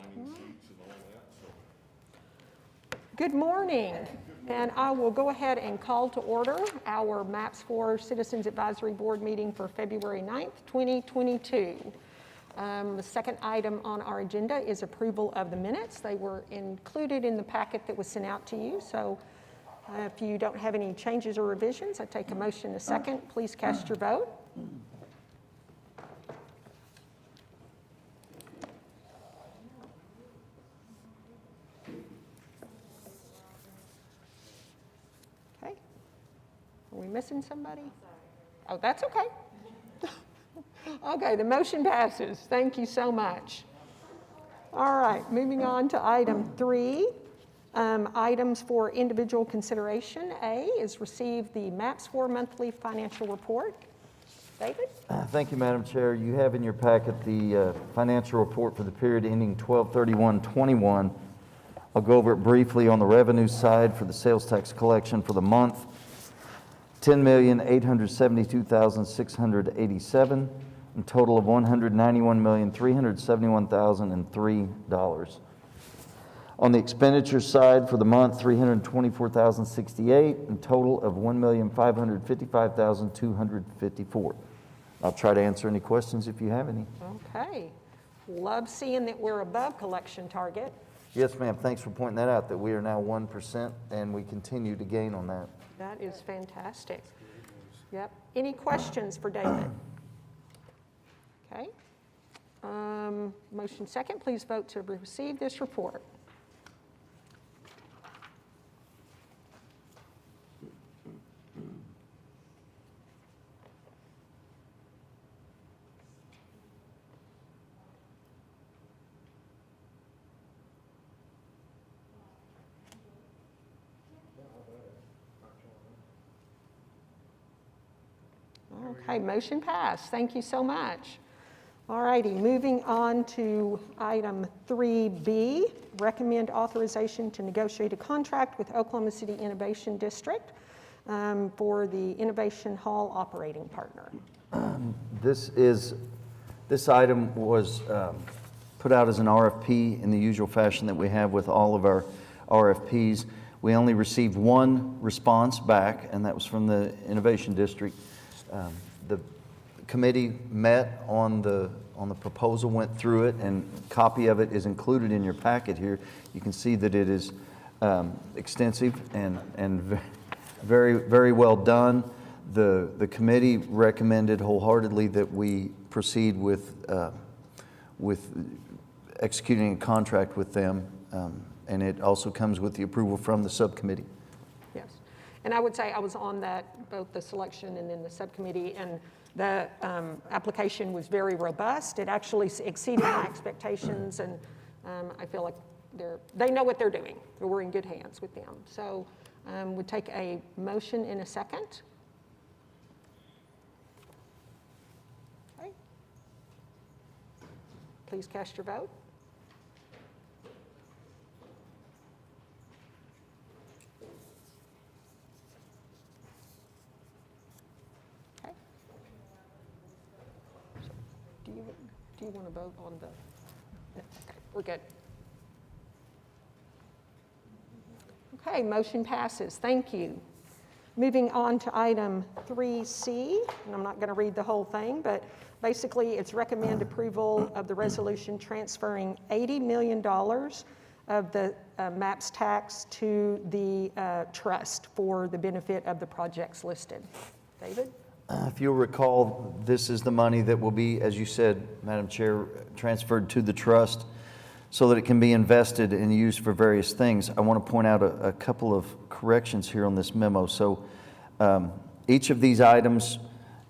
signing sheets and all that, so. Good morning, and I will go ahead and call to order our MAPS 4 Citizens Advisory Board meeting for February 9th, 2022. The second item on our agenda is approval of the minutes. They were included in the packet that was sent out to you, so if you don't have any changes or revisions, I take a motion in a second. Please cast your vote. Okay. Are we missing somebody? Oh, that's okay. Okay, the motion passes. Thank you so much. All right, moving on to item 3. Items for individual consideration. A is receive the MAPS 4 monthly financial report. David? Thank you, Madam Chair. You have in your packet the financial report for the period ending 12/31/21. I'll go over it briefly. On the revenue side, for the sales tax collection for the month, $10,872,687, a total of $191,371,003. On the expenditure side for the month, $324,068, and total of $1,555,254. I'll try to answer any questions if you have any. Okay. Love seeing that we're above collection target. Yes, ma'am. Thanks for pointing that out, that we are now 1%, and we continue to gain on that. That is fantastic. Yep. Any questions for David? Okay. Motion second. Please vote to receive this report. Okay, motion passed. Thank you so much. All righty, moving on to item 3B, recommend authorization to negotiate a contract with Oklahoma City Innovation District for the Innovation Hall operating partner. This item was put out as an RFP in the usual fashion that we have with all of our RFPs. We only received one response back, and that was from the Innovation District. The committee met on the proposal, went through it, and a copy of it is included in your packet here. You can see that it is extensive and very, very well done. The committee recommended wholeheartedly that we proceed with executing a contract with them, and it also comes with the approval from the subcommittee. Yes, and I would say I was on that, both the selection and then the subcommittee, and the application was very robust. It actually exceeded my expectations, and I feel like they know what they're doing. We're in good hands with them. So we'll take a motion in a second. Okay. Please cast your vote. Do you want to vote on the? Okay, we're good. Okay, motion passes. Thank you. Moving on to item 3C, and I'm not going to read the whole thing, but basically it's recommend approval of the resolution transferring $80 million of the MAPS tax to the trust for the benefit of the projects listed. David? If you'll recall, this is the money that will be, as you said, Madam Chair, transferred to the trust so that it can be invested and used for various things. I want to point out a couple of corrections here on this memo. So each of these items,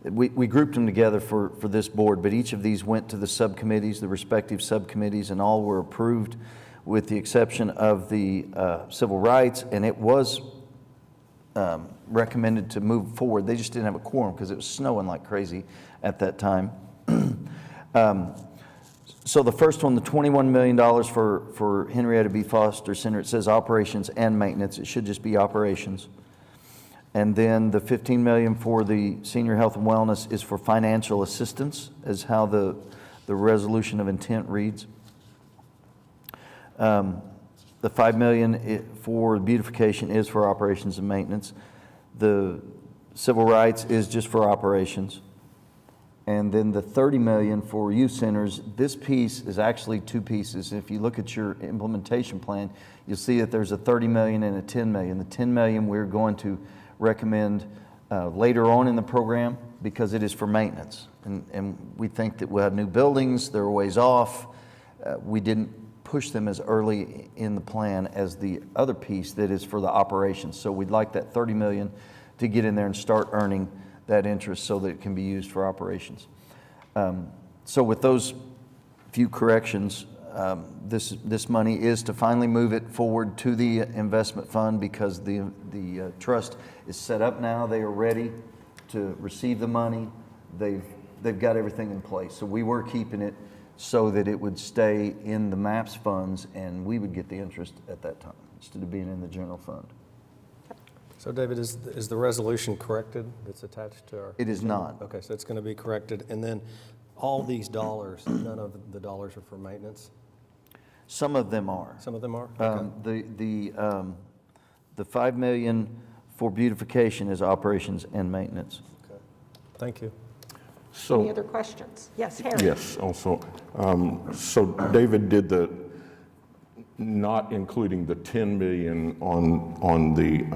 we grouped them together for this board, but each of these went to the subcommittees, the respective subcommittees, and all were approved with the exception of the civil rights, and it was recommended to move forward. They just didn't have a quorum because it was snowing like crazy at that time. So the first one, the $21 million for Henrietta B. Foster Center, it says operations and maintenance. It should just be operations. And then the $15 million for the senior health and wellness is for financial assistance, is how the resolution of intent reads. The 5 million for beautification is for operations and maintenance. The civil rights is just for operations. And then the 30 million for youth centers, this piece is actually two pieces. If you look at your implementation plan, you'll see that there's a 30 million and a 10 million. The 10 million we're going to recommend later on in the program because it is for maintenance. And we think that we'll have new buildings, they're a ways off. We didn't push them as early in the plan as the other piece that is for the operations. So we'd like that 30 million to get in there and start earning that interest so that it can be used for operations. So with those few corrections, this money is to finally move it forward to the investment fund because the trust is set up now. They are ready to receive the money. They've got everything in place. So we were keeping it so that it would stay in the MAPS funds and we would get the interest at that time instead of being in the general fund. So David, is the resolution corrected that's attached to our? It is not. Okay, so it's going to be corrected. And then all these dollars, none of the dollars are for maintenance? Some of them are. Some of them are? Okay. The 5 million for beautification is operations and maintenance. Okay. Thank you. Any So, other questions? Yes, Harry? yes, also, so David did the, not including the 10 million on the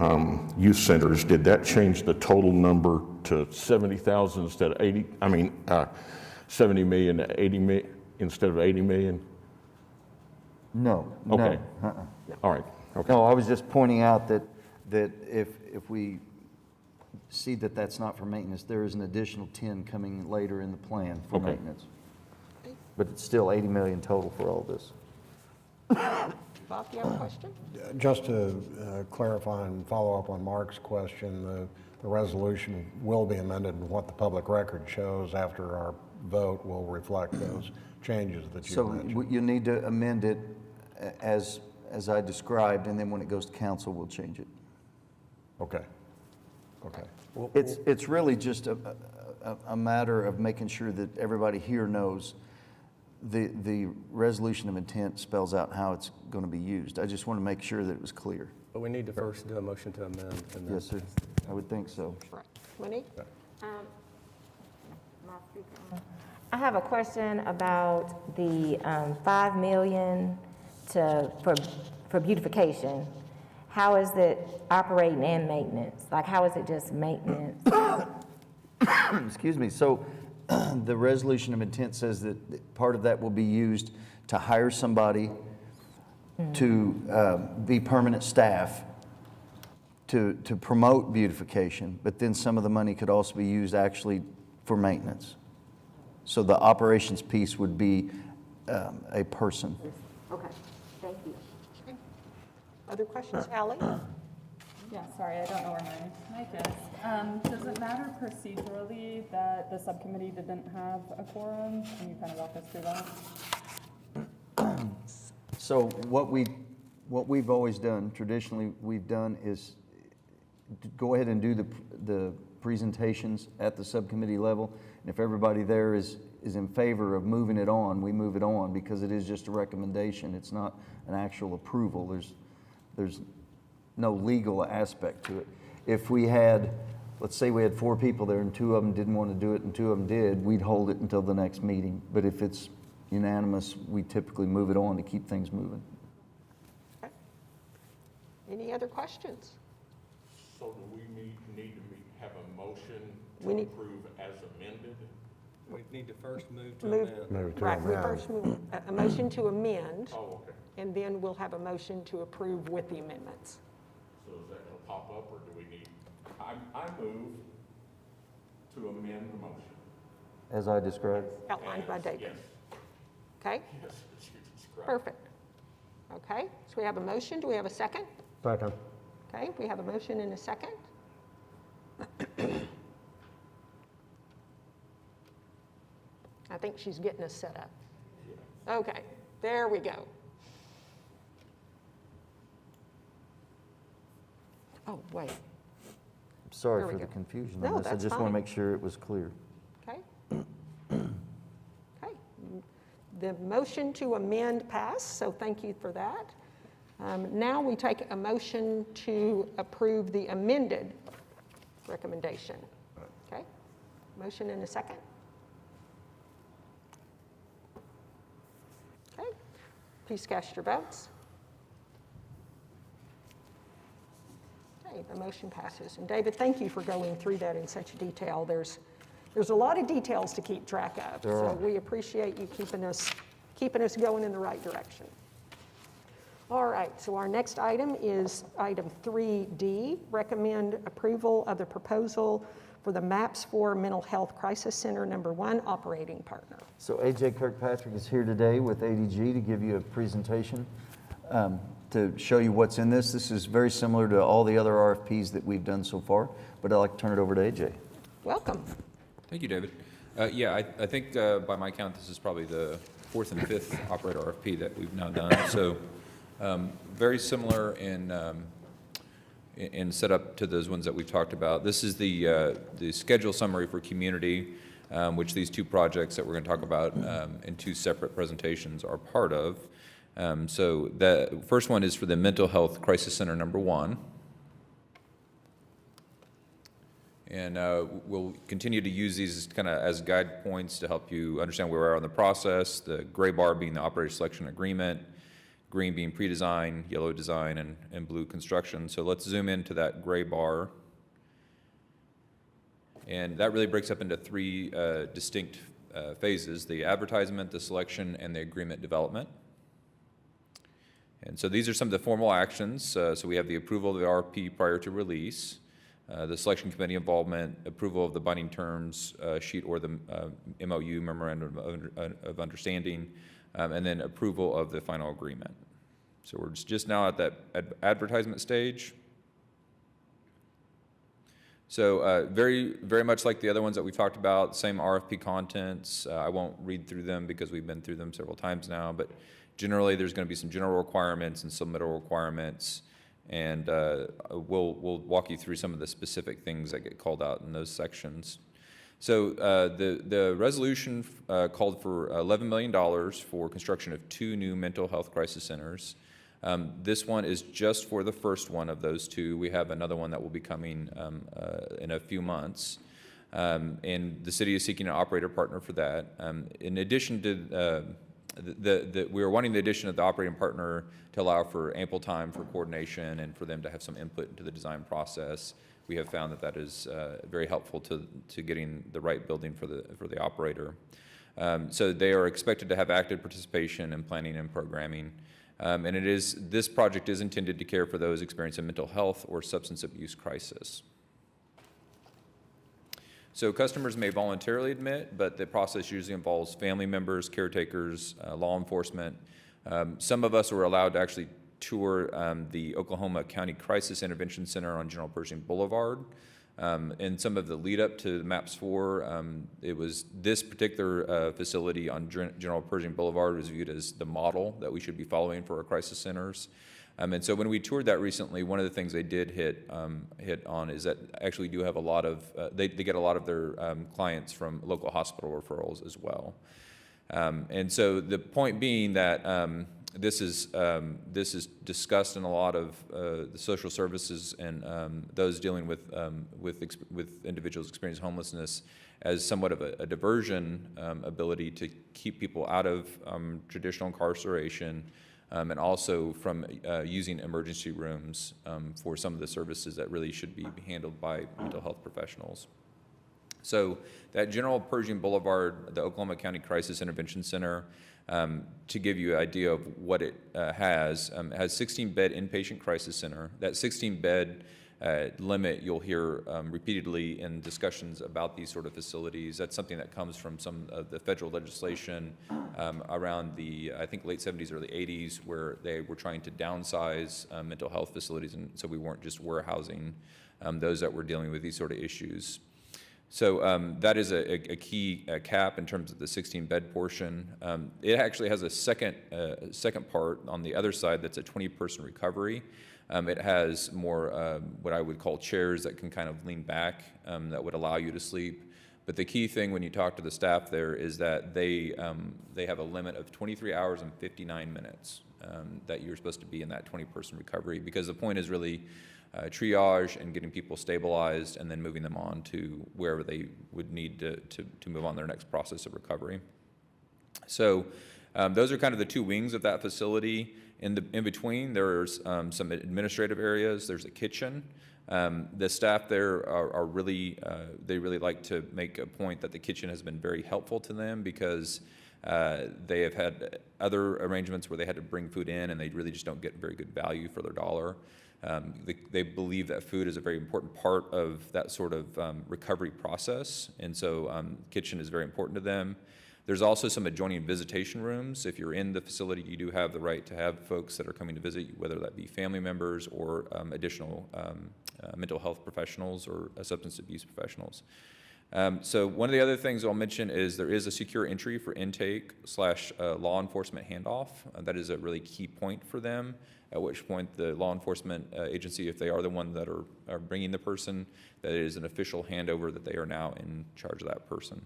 youth centers, did that change the total number to 70,000 instead of 80, 70 million to 80 million instead of 80 million? No. Okay. No. All right, okay. No, I was just pointing out that if we see that that's not for maintenance, there is an additional 10 coming later in the plan for Okay. maintenance. But it's still 80 million total for all this. Bob, do you have a question? Just to clarify and follow up on Mark's question, the resolution will be amended, and what the public record shows after our vote will reflect those changes that you So mentioned. you need to amend it as I described, and then when it goes to council, we'll change it. Okay. Okay. It's really just a matter of making sure that everybody here knows the resolution of intent spells out how it's going to be used. I just want to make sure that it was clear. But we need to first do a motion to amend. And then Yes, sir. I would think so. Right. Monique? I have a question about the 5 million for beautification. How is it operating and maintenance? Like, how is it just maintenance? Excuse me. So the resolution of intent says that part of that will be used to hire somebody to be permanent staff to promote beautification, but then some of the money could also be used actually for maintenance. So the operations piece would be a person. Okay, thank you. Other questions? Ally? Yeah, sorry, I don't know where my mic is. Does it matter procedurally that the subcommittee didn't have a quorum? Can you kind of walk us through that? So what we've always done, traditionally we've done, is to go ahead and do the presentations at the subcommittee level. And if everybody there is in favor of moving it on, we move it on because it is just a recommendation. It's not an actual approval. There's no legal aspect to it. If we had, let's say we had 4 people there and 2 of them didn't want to do it and 2 of them did, we'd hold it until the next meeting. But if it's unanimous, we typically move it on to keep things moving. Okay. Any other questions? So do we need to have a motion We to need- approve as amended? we need to first move to Move. amend. Move to Right, we amend. first move a motion to amend, Oh, okay. and then we'll have a motion to approve with the amendments. So is that going to pop up, or do we need, I move to amend the motion. As I described. Outlined by David. Yes, Okay, yes, as you described. perfect. Okay, so we have a motion. Do we have a second? Second. Okay, we have a motion and a second. I think she's getting us set up. Okay, there we go. Oh, wait, Sorry There we for the go. confusion No, on this. I that's just want to fine. make sure it was clear. okay. Okay. The motion to amend passed, so thank you for that. Now we take a motion to approve the amended recommendation. Okay, motion and a second. Okay, please cast your votes. Okay, the motion passes. And David, thank you for going through that in such detail. There's a lot of details to keep track of, so we appreciate you keeping us going in the right direction. All right, so our next item is item 3D, recommend approval of the proposal for the MAPS 4 Mental Health Crisis Center #1 operating partner. So AJ Kirkpatrick is here today with ADG to give you a presentation to show you what's in this. This is very similar to all the other RFPs that we've done so far, but I'd like to turn it over to AJ. Welcome. Thank you, David. Yeah, I think by my count, this is probably the 4th and 5th operator RFP that we've now done. So very similar in setup to those ones that we've talked about. This is the schedule summary for community, which these 2 projects that we're going to talk about in 2 separate presentations are part of. So the first one is for the Mental Health Crisis Center #1. And we'll continue to use these kind of as guide points to help you understand where we are in the process. The gray bar being the operator selection agreement, green being pre-design, yellow design, and blue construction. So let's zoom into that gray bar. And that really breaks up into 3 distinct phases: the advertisement, the selection, and the agreement development. And so these are some of the formal actions. So we have the approval of the RFP prior to release, the selection committee involvement, approval of the binding terms sheet or the MOU, Memorandum of Understanding, and then approval of the final agreement. So we're just now at that advertisement stage. So very, very much like the other ones that we talked about, same RFP contents. I won't read through them because we've been through them several times now, but generally there's going to be some general requirements and submittal requirements, and we'll walk you through some of the specific things that get called out in those sections. So the resolution called for $11 million for construction of 2 new mental health crisis centers. This one is just for the first one of those 2. We have another one that will be coming in a few months. And the city is seeking an operator partner for that. In addition to we are wanting the addition of the operating partner to allow for ample time for coordination and for them to have some input into the design process. We have found that is very helpful to getting the right building for the operator. So they are expected to have active participation in planning and programming. And this project is intended to care for those experiencing mental health or substance abuse crisis. So customers may voluntarily admit, but the process usually involves family members, caretakers, law enforcement. Some of us were allowed to actually tour the Oklahoma County Crisis Intervention Center on General Pershing Boulevard. And some of the lead up to the MAPS 4, it was this particular facility on General Pershing Boulevard was viewed as the model that we should be following for our crisis centers. And so when we toured that recently, one of the things they did hit on is that actually do have a lot of, they get a lot of their clients from local hospital referrals as well. And so the point being that this is discussed in a lot of the social services and those dealing with individuals experiencing homelessness as somewhat of a diversion ability to keep people out of traditional incarceration, and also from using emergency rooms for some of the services that really should be handled by mental health professionals. So that General Pershing Boulevard, the Oklahoma County Crisis Intervention Center, to give you an idea of what it has 16-bed inpatient crisis center. That 16-bed limit you'll hear repeatedly in discussions about these sort of facilities. That's something that comes from some of the federal legislation around the, I think, late 70s, early 80s, where they were trying to downsize mental health facilities, and so we weren't just warehousing those that were dealing with these sort of issues. So that is a key cap in terms of the 16-bed portion. It actually has a second part on the other side that's a 20-person recovery. It has more what I would call chairs that can kind of lean back that would allow you to sleep. But the key thing when you talk to the staff there is that they have a limit of 23 hours and 59 minutes that you're supposed to be in that 20-person recovery, because the point is really triage and getting people stabilized and then moving them on to wherever they would need to move on their next process of recovery. So those are kind of the two wings of that facility. In between, there's some administrative areas. There's a kitchen. The staff there are really, they really like to make a point that the kitchen has been very helpful to them, because they have had other arrangements where they had to bring food in and they really just don't get very good value for their dollar. They believe that food is a very important part of that sort of recovery process, and so kitchen is very important to them. There's also some adjoining visitation rooms. If you're in the facility, you do have the right to have folks that are coming to visit you, whether that be family members or additional mental health professionals or substance abuse professionals. So one of the other things I'll mention is there is a secure entry for intake / law enforcement handoff. That is a really key point for them, at which point the law enforcement agency, if they are the one that are bringing the person, that it is an official handover that they are now in charge of that person.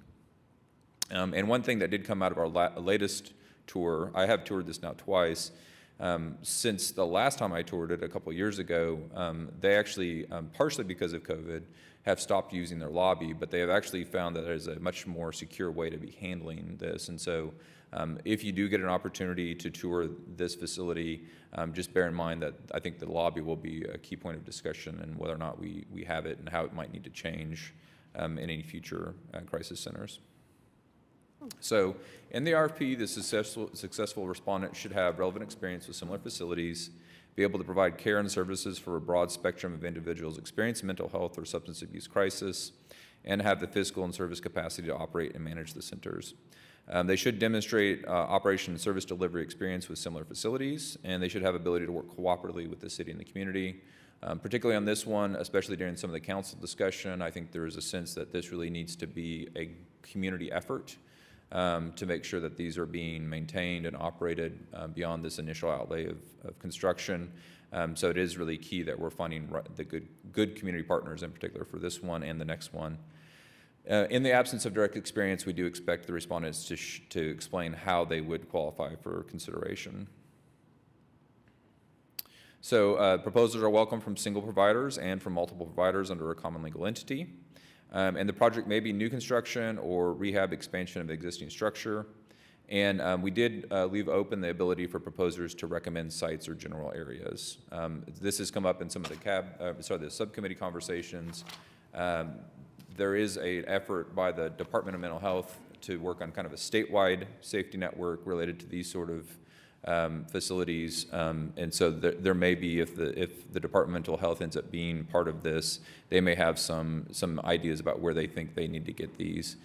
And one thing that did come out of our latest tour, I have toured this now twice, since the last time I toured it a couple of years ago, they actually, partially because of COVID, have stopped using their lobby, but they have actually found that there's a much more secure way to be handling this. And so if you do get an opportunity to tour this facility, just bear in mind that I think the lobby will be a key point of discussion, and whether or not we have it and how it might need to change in any future crisis centers. So in the RFP, the successful respondent should have relevant experience with similar facilities, be able to provide care and services for a broad spectrum of individuals experiencing mental health or substance abuse crisis, and have the physical and service capacity to operate and manage the centers. They should demonstrate operation and service delivery experience with similar facilities, and they should have ability to work cooperatively with the city and the community. Particularly on this one, especially during some of the council discussion, I think there is a sense that this really needs to be a community effort to make sure that these are being maintained and operated beyond this initial outlay of construction. So it is really key that we're finding the good community partners, in particular for this one and the next one. In the absence of direct experience, we do expect the respondents to explain how they would qualify for consideration. So proposals are welcome from single providers and from multiple providers under a common legal entity. And the project may be new construction or rehab expansion of the existing structure. And we did leave open the ability for proposers to recommend sites or general areas. This has come up in some of the subcommittee conversations. There is an effort by the Department of Mental Health to work on kind of a statewide safety network related to these sort of facilities, and so there may be, if the Department of Mental Health ends up being part of this, they may have some ideas about where they think they need to get these.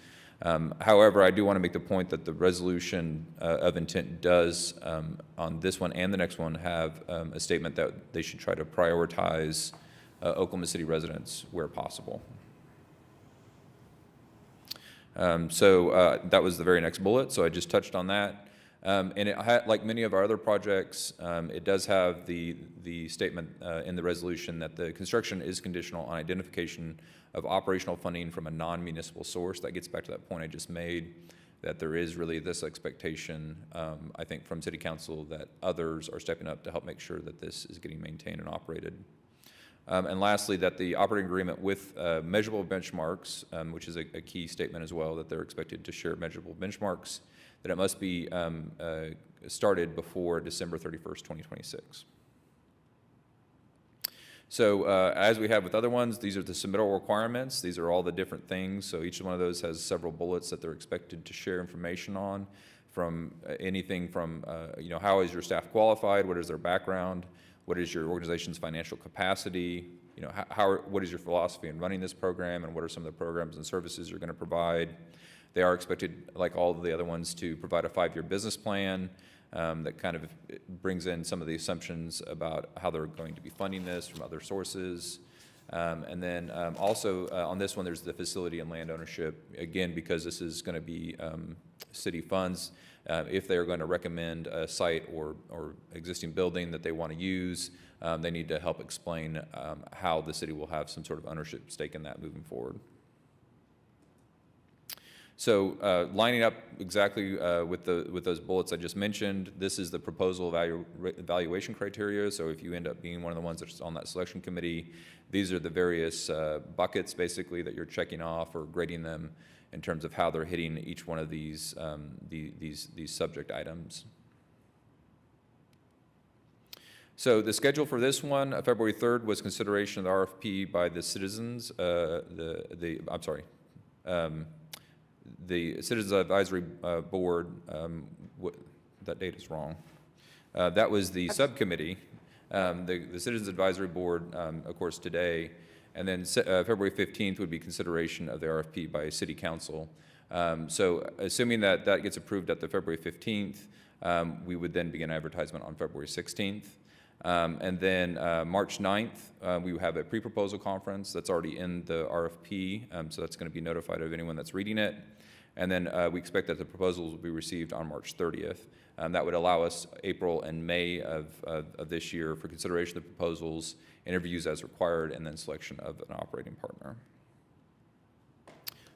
However, I do want to make the point that the resolution of intent does, on this one and the next one, have a statement that they should try to prioritize Oklahoma City residents where possible. So that was the very next bullet, so I just touched on that. And it like many of our other projects, it does have the statement in the resolution that the construction is conditional on identification of operational funding from a non-municipal source. That gets back to that point I just made, that there is really this expectation, I think, from City Council that others are stepping up to help make sure that this is getting maintained and operated. And lastly, that the operating agreement with measurable benchmarks, which is a key statement as well, that they're expected to share measurable benchmarks, that it must be started before December 31st, 2026. So as we have with other ones, these are the submittal requirements. These are all the different things. So each one of those has several bullets that they're expected to share information on, from anything from, how is your staff qualified? What is their background? What is your organization's financial capacity? What is your philosophy in running this program, and what are some of the programs and services you're going to provide? They are expected, like all of the other ones, to provide a 5-year business plan that kind of brings in some of the assumptions about how they're going to be funding this from other sources. And then also on this one, there's the facility and land ownership. Again, because this is going to be city funds, if they're going to recommend a site or existing building that they want to use, they need to help explain how the city will have some sort of ownership stake in that moving forward. So lining up exactly with those bullets I just mentioned, this is the proposal evaluation criteria. So if you end up being one of the ones that's on that selection committee, these are the various buckets basically that you're checking off or grading them in terms of how they're hitting each one of these subject items. So the schedule for this one, February 3rd, was consideration of the RFP by the citizens. The Citizens Advisory Board. That date is wrong. That was the subcommittee. The Citizens Advisory Board, of course, today. And then February 15th would be consideration of the RFP by City Council. So assuming that that gets approved at the February 15th, we would then begin advertisement on February 16th. And then March 9th, we have a pre-proposal conference that's already in the RFP, so that's going to be notified of anyone that's reading it. And then we expect that the proposals will be received on March 30th. That would allow us April and May of this year for consideration of the proposals, interviews as required, and then selection of an operating partner.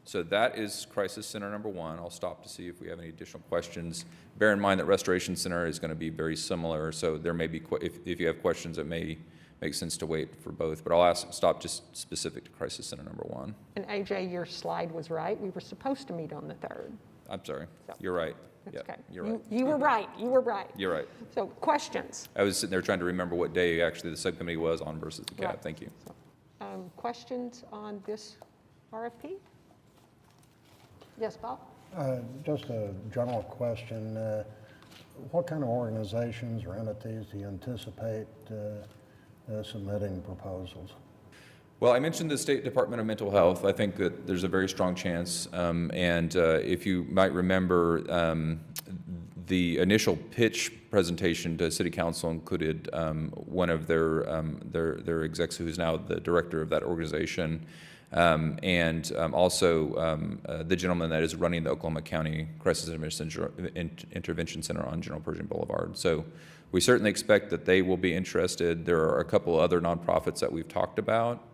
So that is Crisis Center number 1. I'll stop to see if we have any additional questions. Bear in mind that Restoration Center is going to be very similar, so there may be, if you have questions, it may make sense to wait for both. But I'll stop just specific to Crisis Center number 1. And AJ, your slide was right. We were supposed to meet on the 3rd. I'm sorry. So, you're right. That's Yep, okay. you're right. You were right. You were right. You're right. So questions? I was sitting there trying to remember what day actually the subcommittee was on versus the CAB. Right. Thank you. So, questions on this RFP? Yes, Bob? Just a general question. What kind of organizations or entities do you anticipate submitting proposals? Well, I mentioned the State Department of Mental Health. I think that there's a very strong chance. And if you might remember, the initial pitch presentation to City Council included one of their execs who's now the director of that organization. And also the gentleman that is running the Oklahoma County Crisis Intervention Center on General Pershing Boulevard. So we certainly expect that they will be interested. There are a couple other nonprofits that we've talked about.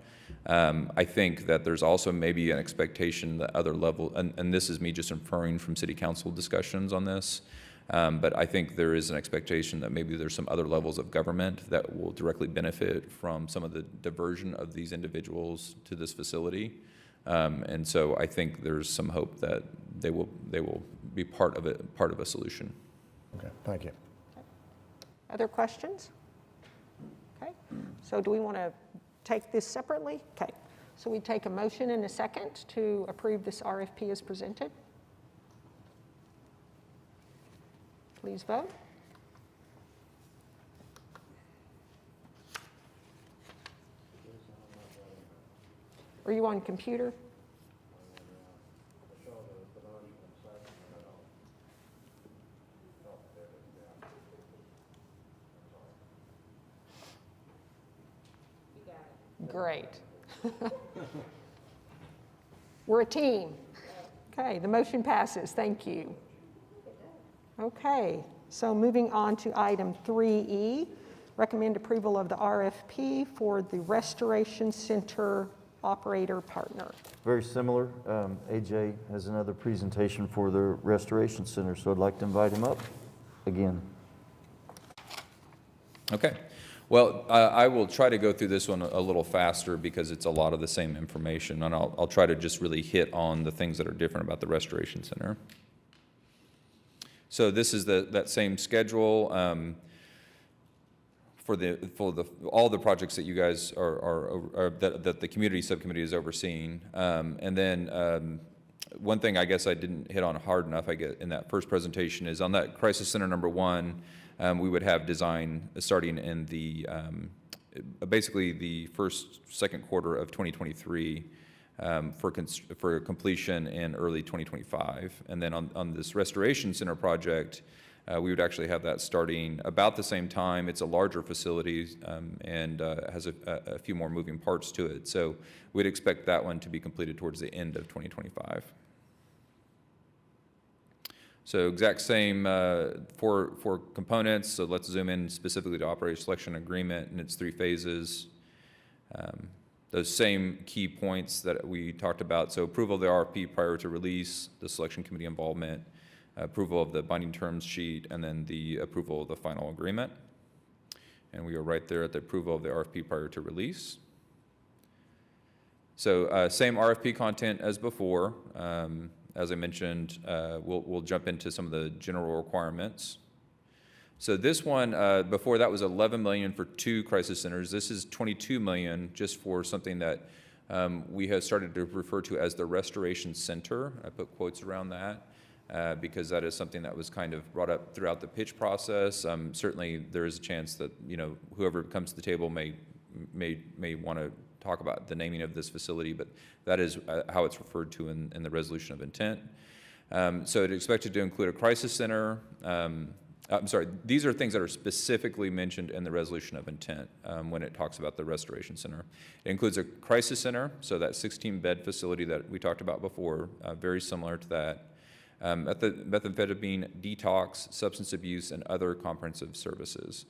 I think that there's also maybe an expectation that other level, and this is me just inferring from City Council discussions on this, but I think there is an expectation that maybe there's some other levels of government that will directly benefit from some of the diversion of these individuals to this facility. And so I think there's some hope that they will be part of a solution. Okay, thank you. Other questions? Okay. So do we want to take this separately? Okay. So we take a motion and a second to approve this RFP as presented. Please vote. Are you on computer? Great. We're a team. Okay, the motion passes. Thank you. Okay, so moving on to item 3E, recommend approval of the RFP for the Restoration Center operator partner. Very similar. AJ has another presentation for the Restoration Center, so I'd like to invite him up again. Okay. Well, I will try to go through this one a little faster because it's a lot of the same information, and I'll try to just really hit on the things that are different about the Restoration Center. So this is that same schedule for all the projects that you guys are that the community subcommittee is overseeing, and then one thing I guess I didn't hit on hard enough, I get in that first presentation, is on that Crisis Center number 1. We would have design starting in the basically the second quarter of 2023 for completion in early 2025. And then on this Restoration Center project, we would actually have that starting about the same time. It's a larger facility and has a few more moving parts to it. So we'd expect that one to be completed towards the end of 2025. So exact same four components. So let's zoom in specifically to operator selection agreement and its 3 phases. those same key points that we talked about. So approval of the RFP prior to release, the selection committee involvement, approval of the binding terms sheet, and then the approval of the final agreement. And we are right there at the approval of the RFP prior to release. So same RFP content as before. As I mentioned, we'll jump into some of the general requirements. So this one, before that was 11 million for 2 crisis centers. This is 22 million just for something that we have started to refer to as the Restoration Center. I put quotes around that because that is something that was kind of brought up throughout the pitch process. Certainly there is a chance that, you know, whoever comes to the table may want to talk about the naming of this facility, but that is how it's referred to in the resolution of intent. So it's expected to include a crisis center. I'm sorry, these are things that are specifically mentioned in the resolution of intent when it talks about the Restoration Center. It includes a crisis center, so that 16-bed facility that we talked about before, very similar to that. Methamphetamine detox, substance abuse, and other comprehensive services.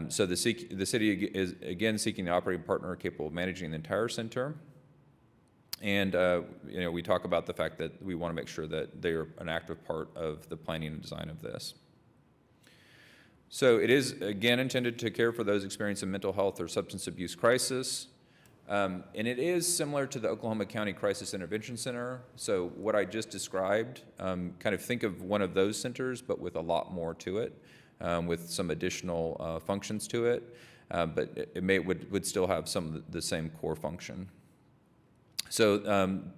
So the city is again seeking the operating partner capable of managing the entire center. And you know, we talk about the fact that we want to make sure that they are an active part of the planning and design of this. So it is, again, intended to care for those experiencing mental health or substance abuse crisis. And it is similar to the Oklahoma County Crisis Intervention Center. So what I just described, kind of think of one of those centers, but with a lot more to it, with some additional functions to it. But it would still have some of the same core function. So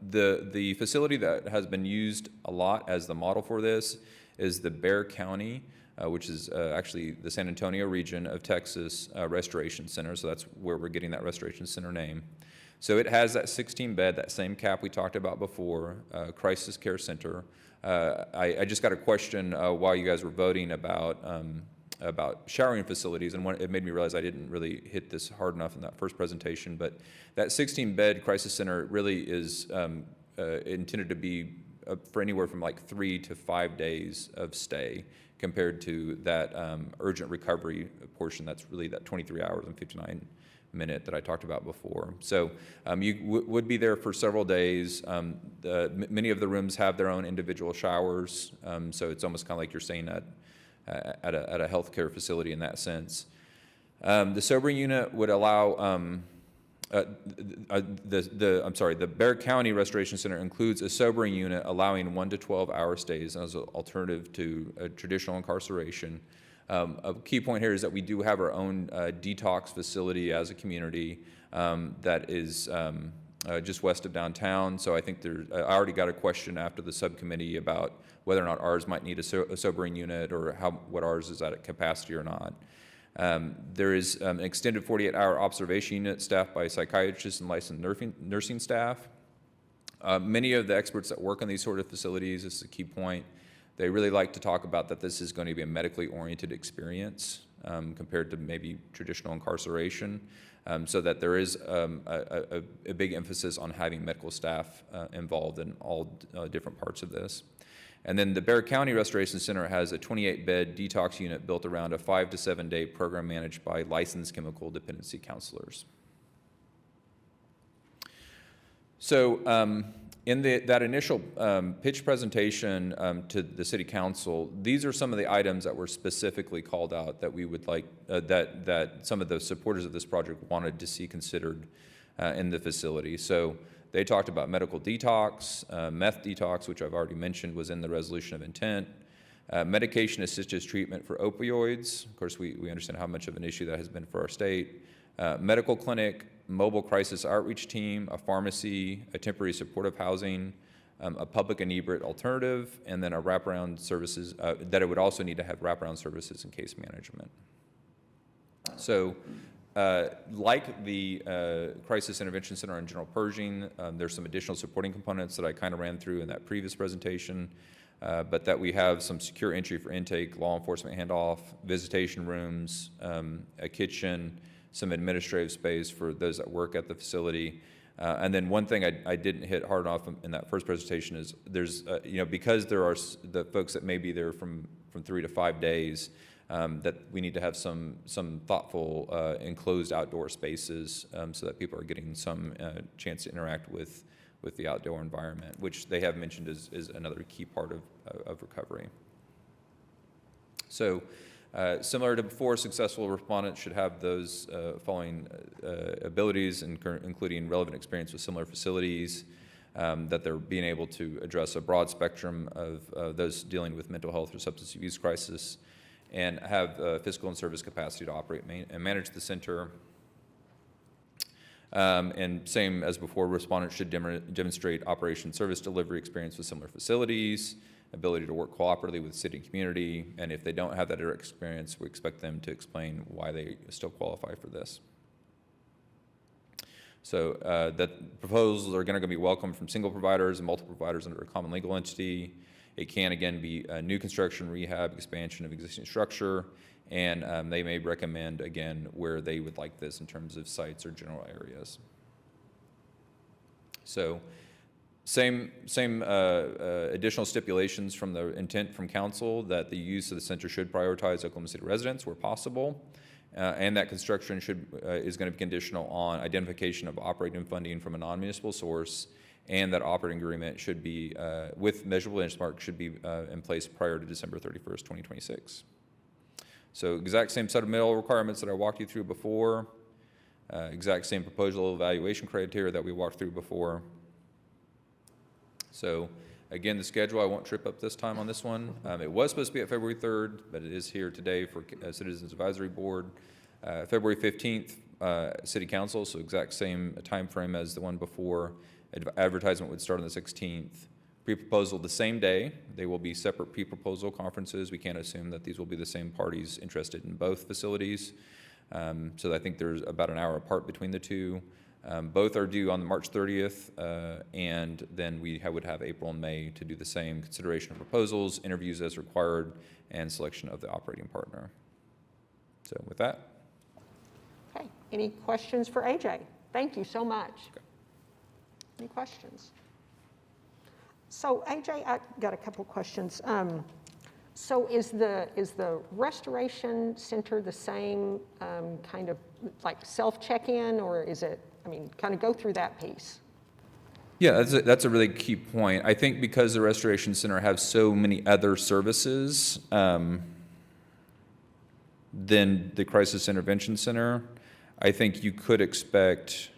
the facility that has been used a lot as the model for this is the Bexar County, which is actually the San Antonio region of Texas Restoration Center. So that's where we're getting that Restoration Center name. So it has that 16-bed, that same cap we talked about before, crisis care center. I just got a question while you guys were voting about showering facilities, and it made me realize I didn't really hit this hard enough in that first presentation, but that 16-bed crisis center really is intended to be for anywhere from like 3 to 5 days of stay, compared to that urgent recovery portion that's really that 23 hours and 59 minute that I talked about before. So you would be there for several days. Many of the rooms have their own individual showers, so it's almost kind of like you're staying at a healthcare facility in that sense. The sobering unit would allow the Bexar County Restoration Center includes a sobering unit allowing 1 to 12-hour stays as an alternative to traditional incarceration. A key point here is that we do have our own detox facility as a community that is just west of downtown. So I think I already got a question after the subcommittee about whether or not ours might need a sobering unit, or what ours is at capacity or not. There is an extended 48-hour observation unit staffed by psychiatrists and licensed nursing staff. Many of the experts that work on these sort of facilities, this is a key point, they really like to talk about that this is going to be a medically oriented experience compared to maybe traditional incarceration, so that there is a big emphasis on having medical staff involved in all different parts of this. And then the Bexar County Restoration Center has a 28-bed detox unit built around a 5 to 7 day program managed by licensed chemical dependency counselors. So in that initial pitch presentation to the City Council, these are some of the items that were specifically called out that we would like, that some of the supporters of this project wanted to see considered in the facility. So they talked about medical detox, meth detox, which I've already mentioned was in the resolution of intent, medication-assisted treatment for opioids. Of course, we understand how much of an issue that has been for our state. Medical clinic, mobile crisis outreach team, a pharmacy, a temporary supportive housing, a public inebriate alternative, and then a wraparound services, that it would also need to have wraparound services and case management. So, like the Crisis Intervention Center and General Purging, there's some additional supporting components that I kind of ran through in that previous presentation, but that we have some secure entry for intake, law enforcement handoff, visitation rooms, a kitchen, some administrative space for those that work at the facility. And then one thing I didn't hit hard enough in that first presentation is there's, because there are the folks that may be there from 3 to 5 days, that we need to have some thoughtful enclosed outdoor spaces so that people are getting some chance to interact with the outdoor environment, which they have mentioned is another key part of recovery. So similar to before, successful respondents should have those following abilities, including relevant experience with similar facilities, that they're being able to address a broad spectrum of those dealing with mental health or substance abuse crisis, and have physical and service capacity to operate and manage the center. And same as before, respondents should demonstrate operation service delivery experience with similar facilities, ability to work cooperatively with city and community, and if they don't have that direct experience, we expect them to explain why they still qualify for this. So that proposals are going to be welcome from single providers and multiple providers under a common legal entity. It can, again, be a new construction, rehab, expansion of existing structure, and they may recommend, again, where they would like this in terms of sites or general areas. So same additional stipulations from the intent from council that the use of the center should prioritize Oklahoma City residents where possible, and that construction is going to be conditional on identification of operating funding from a non-municipal source, and that operating agreement should be, with measurable benchmark, should be in place prior to December 31st, 2026. So exact same submittal requirements that I walked you through before, exact same proposal evaluation criteria that we walked through before. So again, the schedule, I won't trip up this time on this one. It was supposed to be at February 3rd, but it is here today for Citizens Advisory Board. February 15th, City Council, so exact same time frame as the one before. Advertisement would start on the 16th. Pre-proposal the same day. They will be separate pre-proposal conferences. We can't assume that these will be the same parties interested in both facilities. So I think there's about an hour apart between the two. Both are due on March 30th, and then we would have April and May to do the same consideration of proposals, interviews as required, and selection of the operating partner. So with that. Okay, any questions for AJ? Thank you so much. Okay. Any questions? So AJ, I got a couple questions. So is the restoration center the same kind of like self-check-in, or is it, I mean, kind of go through that piece? Yeah, that's a really key point. I think because the Restoration Center has so many other services than the Crisis Intervention Center, I think you could expect,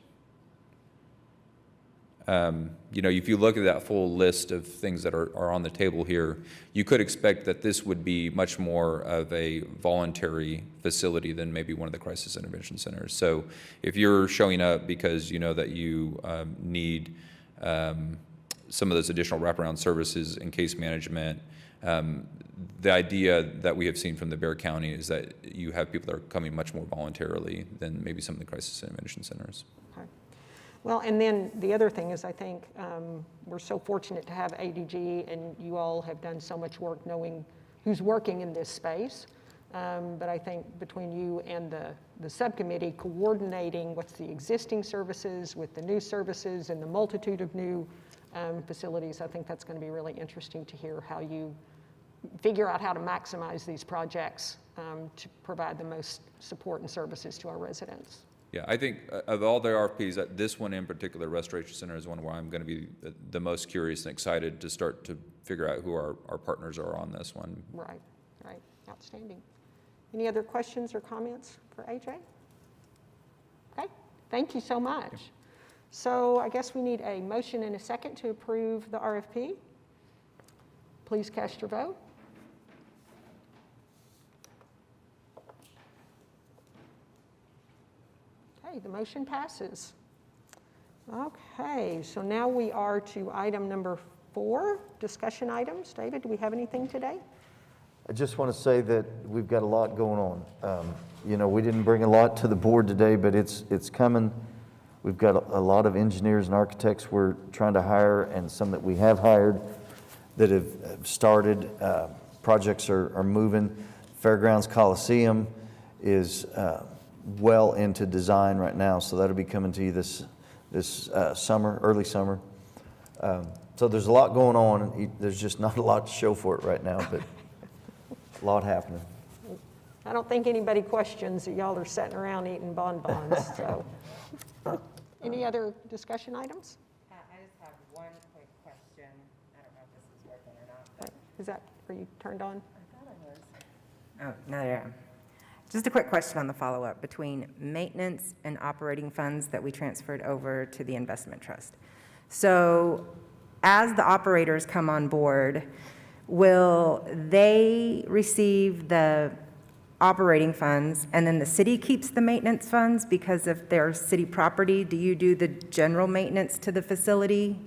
if you look at that full list of things that are on the table here, you could expect that this would be much more of a voluntary facility than maybe one of the crisis intervention centers. So if you're showing up because you know that you need some of those additional wraparound services in case management, the idea that we have seen from the Bexar County is that you have people that are coming much more voluntarily than maybe some of the crisis intervention centers. Okay. Well, and then the other thing is I think we're so fortunate to have ADG, and you all have done so much work knowing who's working in this space. But I think between you and the subcommittee, coordinating what's the existing services with the new services and the multitude of new facilities, I think that's going to be really interesting to hear how you figure out how to maximize these projects to provide the most support and services to our residents. Yeah, I think of all the RFPs, that this one in particular, Restoration Center, is one where I'm going to be the most curious and excited to start to figure out who our partners are on this one. Right, right, outstanding. Any other questions or comments for AJ? Okay, thank you so much. So I guess we need a motion and a second to approve the RFP. Please cast your vote. Okay, the motion passes. Okay, so now we are to item number 4, discussion items. David, do we have anything today? I just want to say that we've got a lot going on. We didn't bring a lot to the board today, but it's coming. We've got a lot of engineers and architects we're trying to hire, and some that we have hired that have started. Projects are moving. Fairgrounds Coliseum is well into design right now, so that'll be coming to you this summer, early summer. So there's a lot going on. There's just not a lot to show for it right now, but a lot happening. I don't think anybody questions that y'all are sitting around eating bonbons, so. Any other discussion items? I just have one quick question. I don't know if this is working or not, but. Is that, are you turned on? Oh, no, there I am. Just a quick question on the follow-up between maintenance and operating funds that we transferred over to the investment trust. So as the operators come on board, will they receive the operating funds and then the city keeps the maintenance funds because if they're city property, do you do the general maintenance to the facility?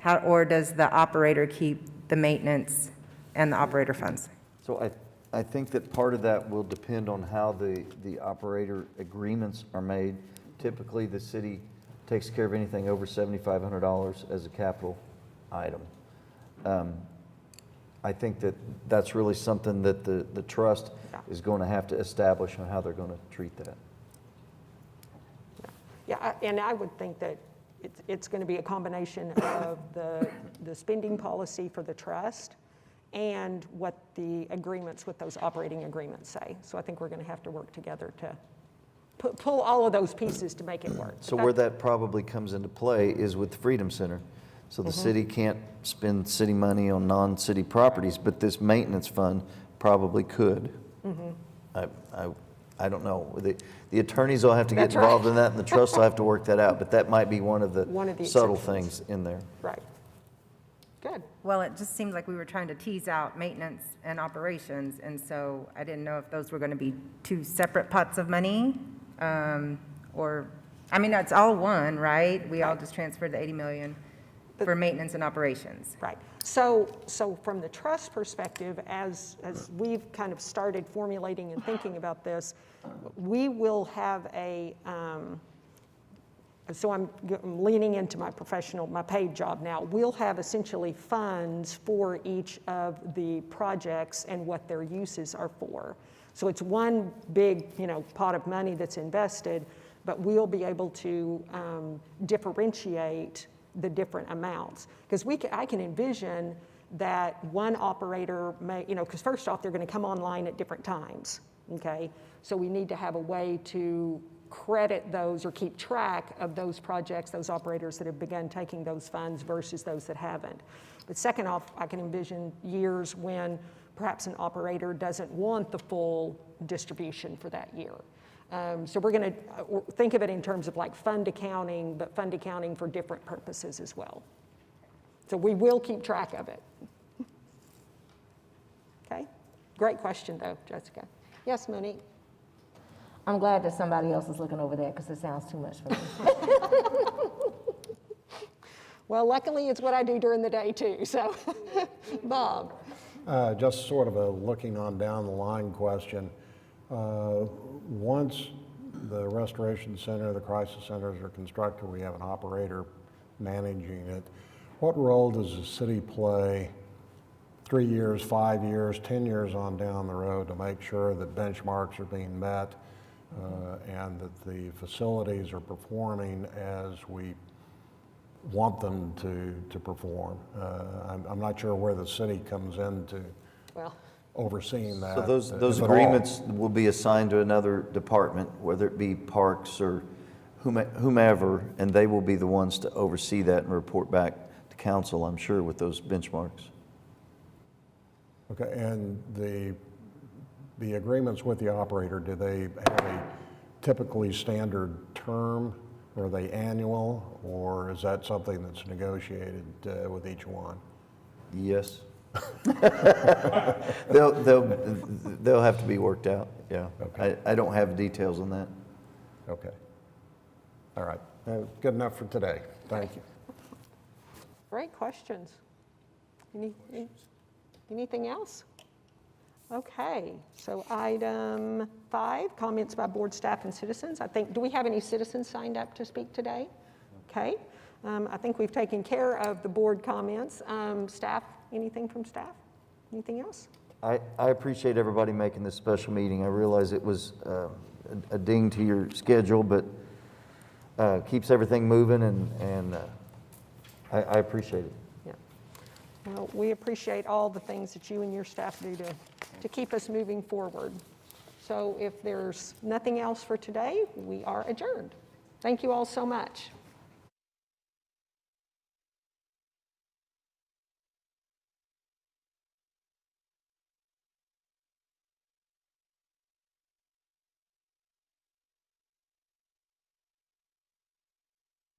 How, or does the operator keep the maintenance and the operator funds? So I think that part of that will depend on how the operator agreements are made. Typically, the city takes care of anything over $7,500 as a capital item. I think that that's really something that the trust is going to have to establish on how they're going to treat that. Yeah, and I would think that it's going to be a combination of the spending policy for the trust and what the agreements with those operating agreements say. So I think we're going to have to work together to pull all of those pieces to make it work. So where that probably comes into play is with the Freedom Center. So the city can't spend city money on non-city properties, but this maintenance fund probably could. I don't know. The attorneys will have to get That's right. involved in that, and the trust will have to work that out, but that might be one of the subtle exceptions. things in there. Right. Good. Well, it just seemed like we were trying to tease out maintenance and operations, and so I didn't know if those were going to be two separate pots of money, or, I mean, that's all one, right? We all just transferred the 80 million for maintenance and operations. Right. So from the trust perspective, as we've kind of started formulating and thinking about this, we will have a, so I'm leaning into my paid job now. We'll have essentially funds for each of the projects and what their uses are for. So it's one big, pot of money that's invested, but we'll be able to differentiate the different amounts. Because I can envision that one operator may, because first off, they're going to come online at different times, okay? So we need to have a way to credit those or keep track of those projects, those operators that have begun taking those funds versus those that haven't. But second off, I can envision years when perhaps an operator doesn't want the full distribution for that year. So we're going to think of it in terms of like fund accounting, but fund accounting for different purposes as well. So we will keep track of it. Okay? Great question, though, Jessica. Yes, Monique? I'm glad that somebody else is looking over there because it sounds too much for me. Well, luckily, it's what I do during the day, too. So, Bob? Just sort of a looking on down the line question. Once the Restoration Center, the crisis centers are constructed, we have an operator managing it. What role does the city play 3 years, 5 years, 10 years on down the road to make sure that benchmarks are being met and that the facilities are performing as we want them to perform? I'm not sure where the city comes into overseeing that. So those if at all. agreements will be assigned to another department, whether it be parks or whomever, and they will be the ones to oversee that and report back to council, I'm sure, with those benchmarks. Okay, and the agreements with the operator, do they have a typically standard term? Are they annual, or is that something that's negotiated with each one? Yes. They'll have to be worked out, yeah. Okay. I don't have details on that. Okay. All right. Good enough for today. Thank you. Great questions. Anything else? Okay, so item 5, comments by board staff and citizens. Do we have any citizens signed up to speak today? Okay, I think we've taken care of the board comments. Staff, anything from staff? Anything else? I appreciate everybody making this special meeting. I realize it was a ding to your schedule, but keeps everything moving, and I appreciate it. Yeah. Well, we appreciate all the things that you and your staff do to to keep us moving forward. So if there's nothing else for today, we are adjourned. Thank you all so much.